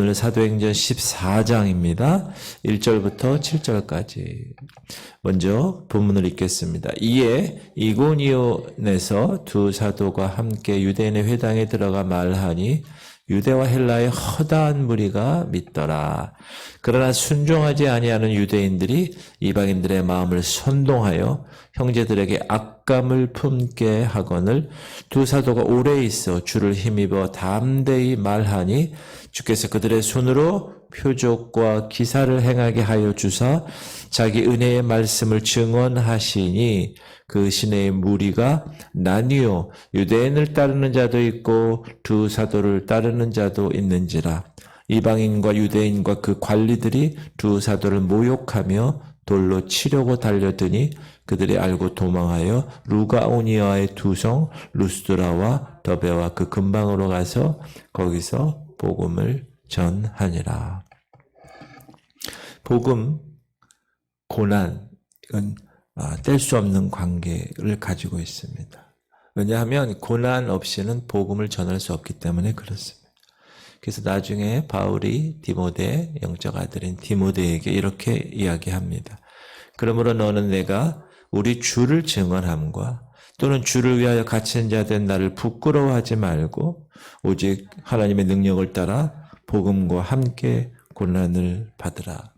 오늘 사도행전 14장입니다. 1절부터 7절까지. 먼저 본문을 읽겠습니다. 이에 이고니온에서 두 사도가 함께 유대인의 회당에 들어가 말하니 유대와 헬라의 허다한 무리가 믿더라. 그러나 순종하지 아니하는 유대인들이 이방인들의 마음을 선동하여 형제들에게 악감을 품게 하거늘 두 사도가 오래 있어 주를 힘입어 담대히 말하니 주께서 그들의 손으로 표적과 기사를 행하게 하여 주사 자기 은혜의 말씀을 증언하시니 그 시내의 무리가 나뉘어 유대인을 따르는 자도 있고 두 사도를 따르는 자도 있는지라. 이방인과 유대인과 그 관리들이 두 사도를 모욕하며 돌로 치려고 달려드니 그들이 알고 도망하여 루가오니아의 두 성 루스드라와 더베와 그 근방으로 가서 거기서 복음을 전하니라. 복음, 고난, 이건 뗄 수 없는 관계를 가지고 있습니다. 왜냐하면 고난 없이는 복음을 전할 수 없기 때문에 그렇습니다. 그래서 나중에 바울이 디모데, 영적 아들인 디모데에게 이렇게 이야기합니다. 그러므로 너는 내가 우리 주를 증언함과 또는 주를 위하여 갇힌 자 된 나를 부끄러워하지 말고 오직 하나님의 능력을 따라 복음과 함께 고난을 받으라.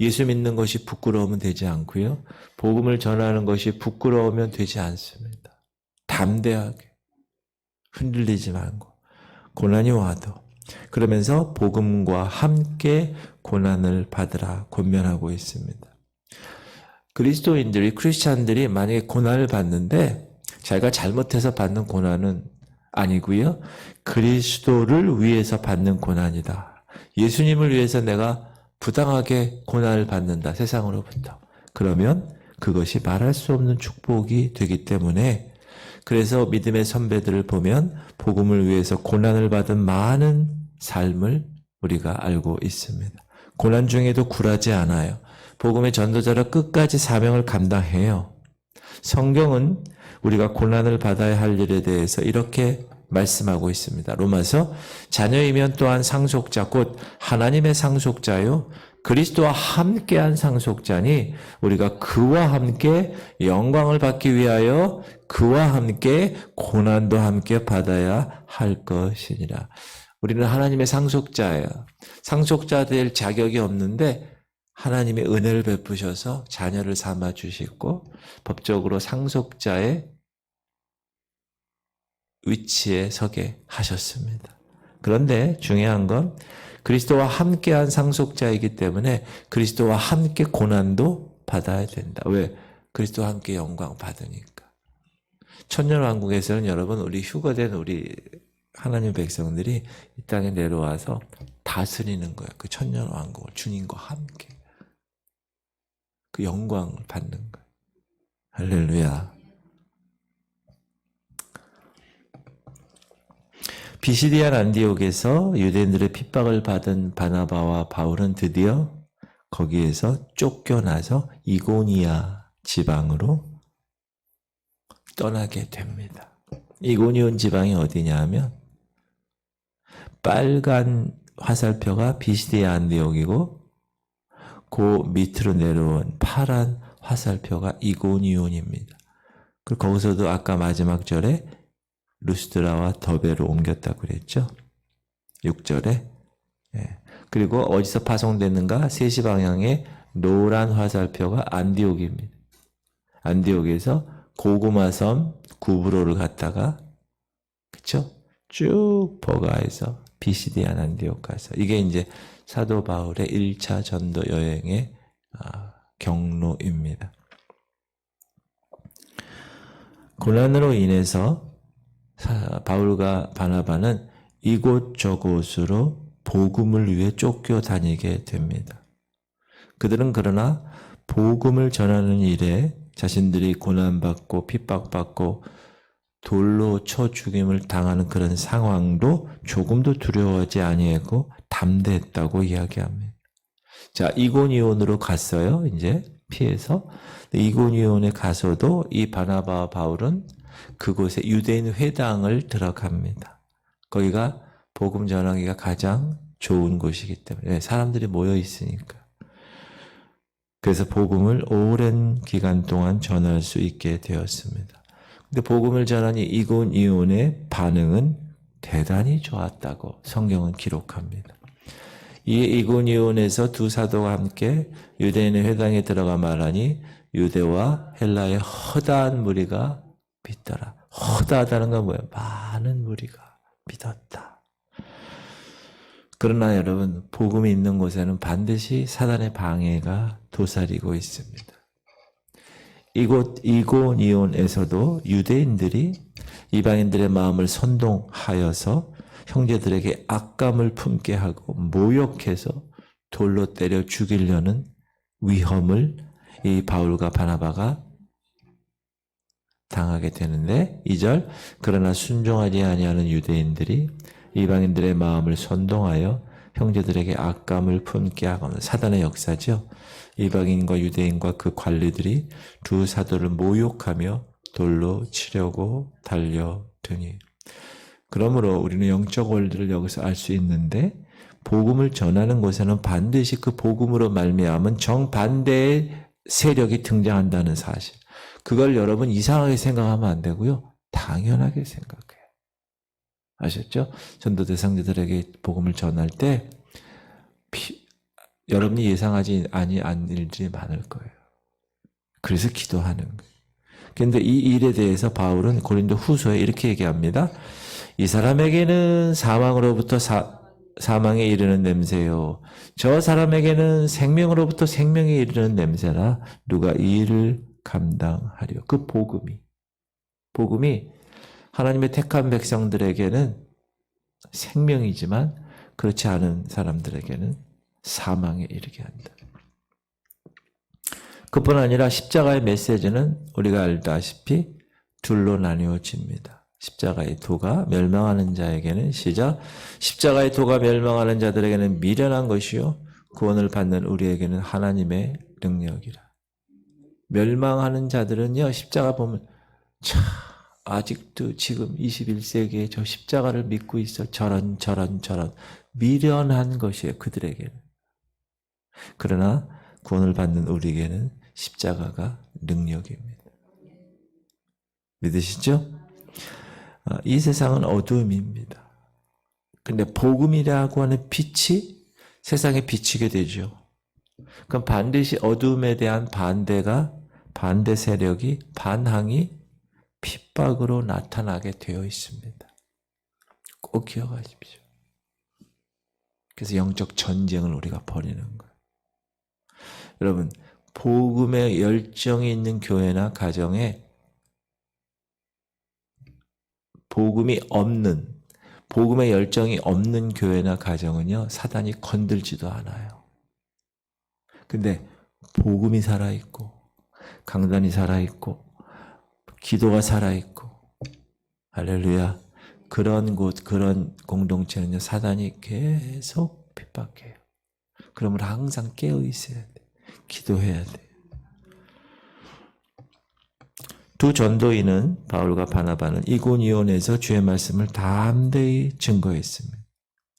예수 믿는 것이 부끄러우면 되지 않고요. 복음을 전하는 것이 부끄러우면 되지 않습니다. 담대하게 흔들리지 말고 고난이 와도 그러면서 복음과 함께 고난을 받으라 권면하고 있습니다. 그리스도인들이 크리스찬들이 만약에 고난을 받는데 자기가 잘못해서 받는 고난은 아니고요. 그리스도를 위해서 받는 고난이다. 예수님을 위해서 내가 부당하게 고난을 받는다. 세상으로부터. 그러면 그것이 말할 수 없는 축복이 되기 때문에 그래서 믿음의 선배들을 보면 복음을 위해서 고난을 받은 많은 삶을 우리가 알고 있습니다. 고난 중에도 굴하지 않아요. 복음의 전도자로 끝까지 사명을 감당해요. 성경은 우리가 고난을 받아야 할 일에 대해서 이렇게 말씀하고 있습니다. 로마서 자녀이면 또한 상속자 곧 하나님의 상속자요 그리스도와 함께한 상속자니 우리가 그와 함께 영광을 받기 위하여 그와 함께 고난도 함께 받아야 할 것이니라. 우리는 하나님의 상속자예요. 상속자 될 자격이 없는데 하나님의 은혜를 베푸셔서 자녀를 삼아 주시고 법적으로 상속자의 위치에 서게 하셨습니다. 그런데 중요한 건 그리스도와 함께한 상속자이기 때문에 그리스도와 함께 고난도 받아야 된다. 왜? 그리스도와 함께 영광 받으니까. 천년왕국에서는 여러분 우리 휴거된 우리 하나님 백성들이 이 땅에 내려와서 다스리는 거예요. 그 천년왕국을 주님과 함께. 그 영광을 받는 거예요. 할렐루야. 비시디안 안디옥에서 유대인들의 핍박을 받은 바나바와 바울은 드디어 거기에서 쫓겨나서 이고니아 지방으로 떠나게 됩니다. 이고니온 지방이 어디냐 하면 빨간 화살표가 비시디아 안디옥이고 그 밑으로 내려온 파란 화살표가 이고니온입니다. 그리고 거기서도 아까 마지막 절에 루스드라와 더베로 옮겼다고 그랬죠. 6절에. 예. 그리고 어디서 파송됐는가? 3시 방향에 노란 화살표가 안디옥입니다. 안디옥에서 고구마섬 구브로를 갔다가 그쵸? 쭉 버가해서 비시디안 안디옥 가서 이게 이제 사도 바울의 1차 전도 여행의 경로입니다. 고난으로 인해서 바울과 바나바는 이곳저곳으로 복음을 위해 쫓겨다니게 됩니다. 그들은 그러나 복음을 전하는 일에 자신들이 고난받고 핍박받고 돌로 쳐 죽임을 당하는 그런 상황도 조금도 두려워하지 아니하고 담대했다고 이야기합니다. 자, 이고니온으로 갔어요. 이제 피해서. 이고니온에 가서도 이 바나바와 바울은 그곳에 유대인 회당을 들어갑니다. 거기가 복음 전하기가 가장 좋은 곳이기 때문에 사람들이 모여 있으니까. 그래서 복음을 오랜 기간 동안 전할 수 있게 되었습니다. 근데 복음을 전한 이곤 이온의 반응은 대단히 좋았다고 성경은 기록합니다. 이 이곤 이온에서 두 사도가 함께 유대인의 회당에 들어가 말하니 유대와 헬라의 허다한 무리가 믿더라. 허다하다는 건 뭐예요? 많은 무리가 믿었다. 그러나 여러분, 복음이 있는 곳에는 반드시 사단의 방해가 도사리고 있습니다. 이곳 이곤 이온에서도 유대인들이 이방인들의 마음을 선동하여서 형제들에게 악감을 품게 하고 모욕해서 돌로 때려 죽이려는 위험을 이 바울과 바나바가 당하게 되는데 2절 그러나 순종하지 아니하는 유대인들이 이방인들의 마음을 선동하여 형제들에게 악감을 품게 하거나 사단의 역사죠. 이방인과 유대인과 그 관리들이 두 사도를 모욕하며 돌로 치려고 달려드니 그러므로 우리는 영적 원리를 여기서 알 수 있는데 복음을 전하는 곳에는 반드시 그 복음으로 말미암은 정반대의 세력이 등장한다는 사실. 그걸 여러분 이상하게 생각하면 안 되고요. 당연하게 생각해요. 아셨죠? 전도 대상자들에게 복음을 전할 때 여러분이 예상하지 아니한 일들이 많을 거예요. 그래서 기도하는 거예요. 그런데 이 일에 대해서 바울은 고린도 후서에 이렇게 얘기합니다. 이 사람에게는 사망으로부터 사망에 이르는 냄새요. 저 사람에게는 생명으로부터 생명에 이르는 냄새라 누가 이 일을 감당하려. 그 복음이 하나님의 택한 백성들에게는 생명이지만 그렇지 않은 사람들에게는 사망에 이르게 한다. 그뿐 아니라 십자가의 메시지는 우리가 알다시피 둘로 나뉘어집니다. 십자가의 도가 멸망하는 자에게는 시작 십자가의 도가 멸망하는 자들에게는 미련한 것이요 구원을 받는 우리에게는 하나님의 능력이라. 멸망하는 자들은요 십자가 보면 참 아직도 지금 21세기에 저 십자가를 믿고 있어 저런 미련한 것이에요 그들에게는. 그러나 구원을 받는 우리에게는 십자가가 능력입니다. 믿으시죠? 이 세상은 어두움입니다. 근데 복음이라고 하는 빛이 세상에 비치게 되죠. 그럼 반드시 어두움에 대한 반대 세력이 반항이 핍박으로 나타나게 되어 있습니다. 꼭 기억하십시오. 그래서 영적 전쟁을 우리가 벌이는 거예요. 여러분, 복음의 열정이 있는 교회나 가정에 복음의 열정이 없는 교회나 가정은요, 사단이 건들지도 않아요. 근데 복음이 살아있고, 강단이 살아있고, 기도가 살아있고, 할렐루야. 그런 곳, 그런 공동체는요, 사단이 계속 핍박해요. 그러면 항상 깨어 있어야 돼. 기도해야 돼. 두 전도인은 바울과 바나바는 이고니온에서 주의 말씀을 담대히 증거했습니다.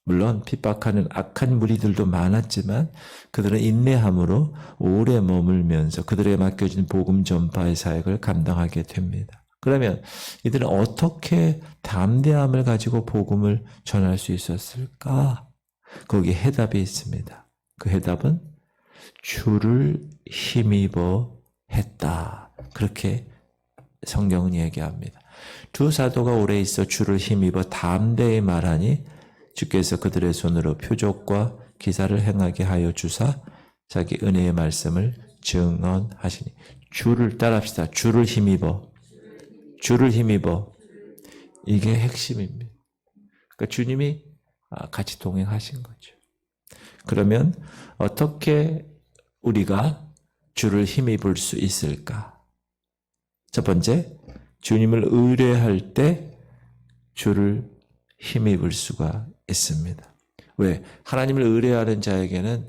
물론 핍박하는 악한 무리들도 많았지만 그들은 인내함으로 오래 머물면서 그들에게 맡겨진 복음 전파의 사역을 감당하게 됩니다. 그러면 이들은 어떻게 담대함을 가지고 복음을 전할 수 있었을까? 거기에 해답이 있습니다. 그 해답은 주를 힘입어 했다. 그렇게 성경은 얘기합니다. 두 사도가 오래 있어 주를 힘입어 담대히 말하니 주께서 그들의 손으로 표적과 기사를 행하게 하여 주사 자기 은혜의 말씀을 증언하시니. 주를 따라합시다. 주를 힘입어. 이게 핵심입니다. 그러니까 주님이 같이 동행하신 거죠. 그러면 어떻게 우리가 주를 힘입을 수 있을까? 첫 번째, 주님을 의뢰할 때 주를 힘입을 수가 있습니다. 왜? 하나님을 의뢰하는 자에게는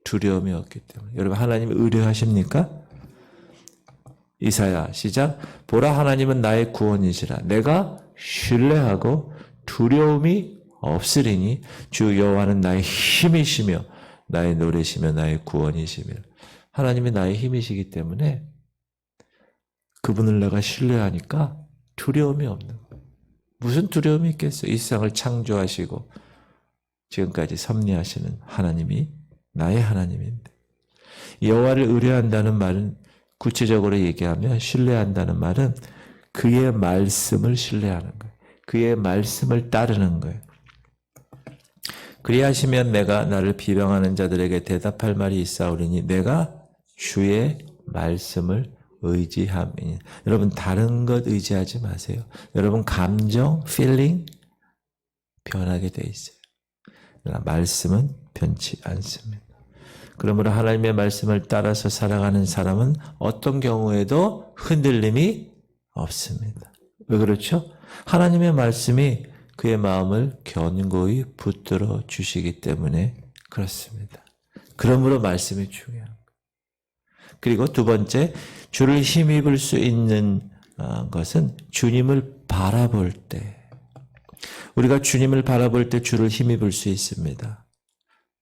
두려움이 없기 때문에. 여러분 하나님을 의뢰하십니까? 이사야 시작. 보라 하나님은 나의 구원이시라. 내가 신뢰하고 두려움이 없으리니 주 여호와는 나의 힘이시며 나의 노래시며 나의 구원이시며 하나님이 나의 힘이시기 때문에 그분을 내가 신뢰하니까 두려움이 없는 거예요. 무슨 두려움이 있겠어요? 이 세상을 창조하시고 지금까지 섭리하시는 하나님이 나의 하나님인데 여호와를 의뢰한다는 말은 구체적으로 얘기하면 신뢰한다는 말은 그의 말씀을 신뢰하는 거예요. 그의 말씀을 따르는 거예요. 그리하시면 내가 나를 비방하는 자들에게 대답할 말이 있사오리니 내가 주의 말씀을 의지함이니. 여러분 다른 것 의지하지 마세요. 여러분 감정, feeling 변하게 돼 있어요. 그러나 말씀은 변치 않습니다. 그러므로 하나님의 말씀을 따라서 살아가는 사람은 어떤 경우에도 흔들림이 없습니다. 왜 그렇죠? 하나님의 말씀이 그의 마음을 견고히 붙들어 주시기 때문에 그렇습니다. 그러므로 말씀이 중요합니다. 그리고 두 번째, 주를 힘입을 수 있는 것은 주님을 바라볼 때. 우리가 주님을 바라볼 때 주를 힘입을 수 있습니다.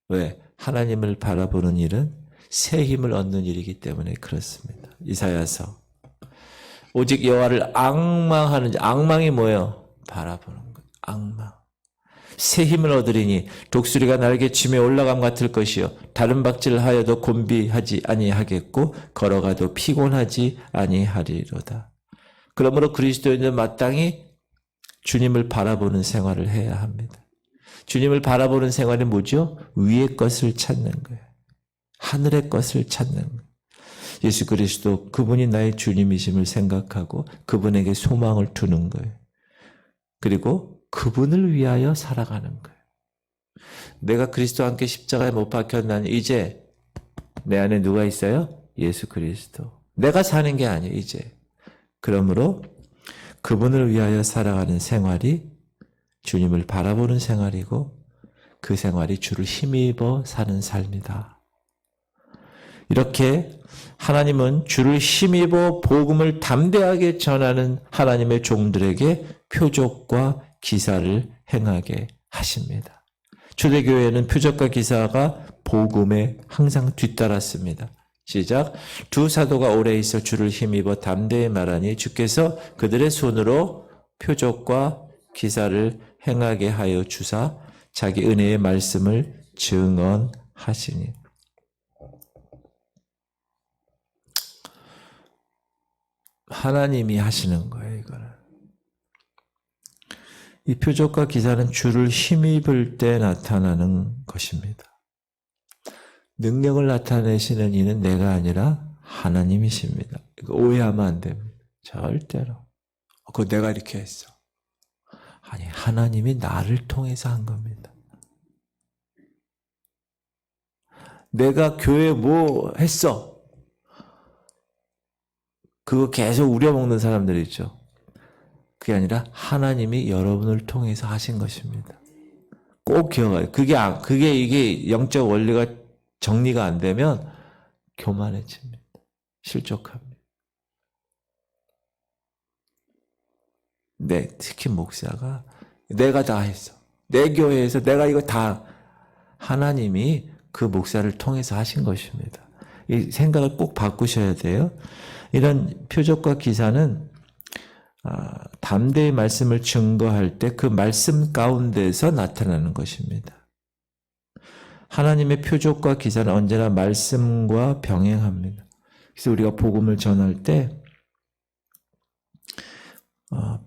왜? 하나님을 바라보는 일은 새 힘을 얻는 일이기 때문에 그렇습니다. 이사야서. 오직 여호와를 앙망하는 자. 앙망이 뭐예요? 바라보는 것. 앙망. 새 힘을 얻으리니 독수리가 날개치며 올라감 같을 것이요 다른 박질을 하여도 곤비하지 아니하겠고 걸어가도 피곤하지 아니하리로다. 그러므로 그리스도인은 마땅히 주님을 바라보는 생활을 해야 합니다. 주님을 바라보는 생활이 뭐죠? 위의 것을 찾는 거예요. 하늘의 것을 찾는 거예요. 예수 그리스도 그분이 나의 주님이심을 생각하고 그분에게 소망을 두는 거예요. 그리고 그분을 위하여 살아가는 거예요. 내가 그리스도와 함께 십자가에 못 박혔나니 이제 내 안에 누가 있어요? 예수 그리스도. 내가 사는 게 아니에요, 이제. 그러므로 그분을 위하여 살아가는 생활이 주님을 바라보는 생활이고 그 생활이 주를 힘입어 사는 삶이다. 이렇게 하나님은 주를 힘입어 복음을 담대하게 전하는 하나님의 종들에게 표적과 기사를 행하게 하십니다. 초대교회는 표적과 기사가 복음에 항상 뒤따랐습니다. 시작. 두 사도가 오래 있어 주를 힘입어 담대히 말하니 주께서 그들의 손으로 표적과 기사를 행하게 하여 주사 자기 은혜의 말씀을 증언하시니. 하나님이 하시는 거예요, 이거는. 이 표적과 기사는 주를 힘입을 때 나타나는 것입니다. 능력을 나타내시는 이는 내가 아니라 하나님이십니다. 이거 오해하면 안 됩니다. 절대로. 그거 내가 이렇게 했어. 아니, 하나님이 나를 통해서 한 겁니다. 내가 교회에 뭐 했어? 그거 계속 우려먹는 사람들 있죠. 그게 아니라 하나님이 여러분을 통해서 하신 것입니다. 꼭 기억해요. 이게 영적 원리가 정리가 안 되면 교만해집니다. 실족합니다. 네, 특히 목사가 내가 다 했어. 내 교회에서 내가 이거 다 하나님이 그 목사를 통해서 하신 것입니다. 이 생각을 꼭 바꾸셔야 돼요. 이런 표적과 기사는 담대히 말씀을 증거할 때 그 말씀 가운데서 나타나는 것입니다. 하나님의 표적과 기사는 언제나 말씀과 병행합니다. 그래서 우리가 복음을 전할 때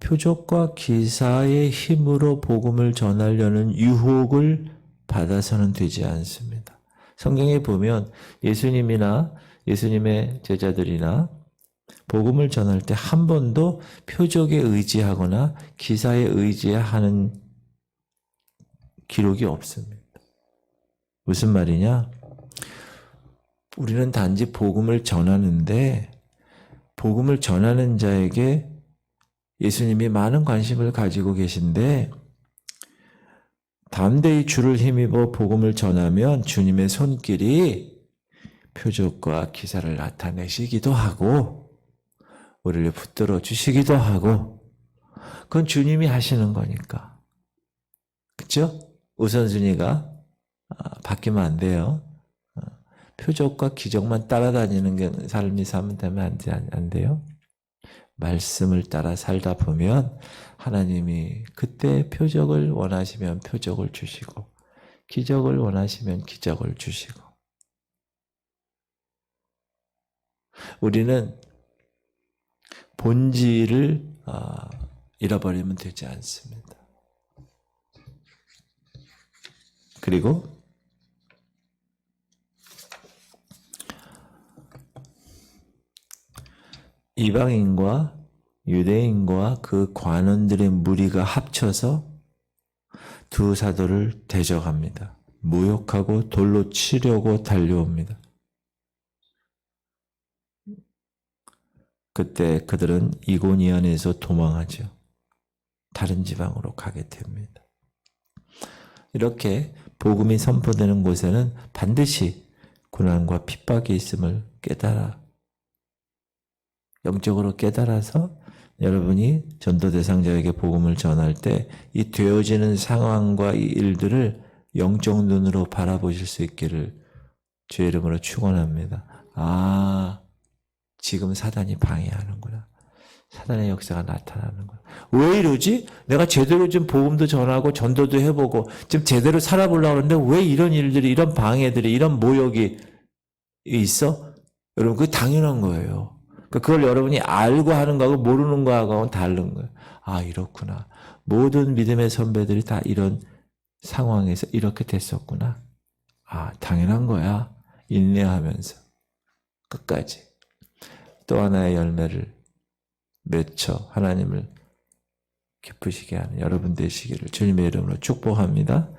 표적과 기사의 힘으로 복음을 전하려는 유혹을 받아서는 되지 않습니다. 성경에 보면 예수님이나 예수님의 제자들이나 복음을 전할 때 한 번도 표적에 의지하거나 기사에 의지하는 기록이 없습니다. 무슨 말이냐? 우리는 단지 복음을 전하는데 복음을 전하는 자에게 예수님이 많은 관심을 가지고 계신데 담대히 주를 힘입어 복음을 전하면 주님의 손길이 표적과 기사를 나타내시기도 하고 우리를 붙들어 주시기도 하고 그건 주님이 하시는 거니까. 그렇죠? 우선순위가 바뀌면 안 돼요. 표적과 기적만 따라다니는 삶이 살면 되면 안 돼요. 말씀을 따라 살다 보면 하나님이 그때 표적을 원하시면 표적을 주시고 기적을 원하시면 기적을 주시고 우리는 본질을 잃어버리면 되지 않습니다. 그리고 이방인과 유대인과 그 관원들의 무리가 합쳐서 두 사도를 대적합니다. 모욕하고 돌로 치려고 달려옵니다. 그때 그들은 이고니온에서 도망하죠. 다른 지방으로 가게 됩니다. 이렇게 복음이 선포되는 곳에는 반드시 고난과 핍박이 있음을 영적으로 깨달아서 여러분이 전도 대상자에게 복음을 전할 때 이 되어지는 상황과 이 일들을 영적 눈으로 바라보실 수 있기를 주의 이름으로 축원합니다. 지금 사단이 방해하는구나. 사단의 역사가 나타나는구나. 왜 이러지? 내가 제대로 좀 복음도 전하고 전도도 해보고 좀 제대로 살아보려고 하는데 왜 이런 일들이, 이런 방해들이, 이런 모욕이 있어? 여러분, 그게 당연한 거예요. 그걸 여러분이 알고 하는 거하고 모르는 거하고는 다른 거예요. 이렇구나. 모든 믿음의 선배들이 다 이런 상황에서 이렇게 됐었구나. 당연한 거야. 인내하면서 끝까지 또 하나의 열매를 맺혀 하나님을 기쁘시게 하는 여러분 되시기를 주님의 이름으로 축복합니다.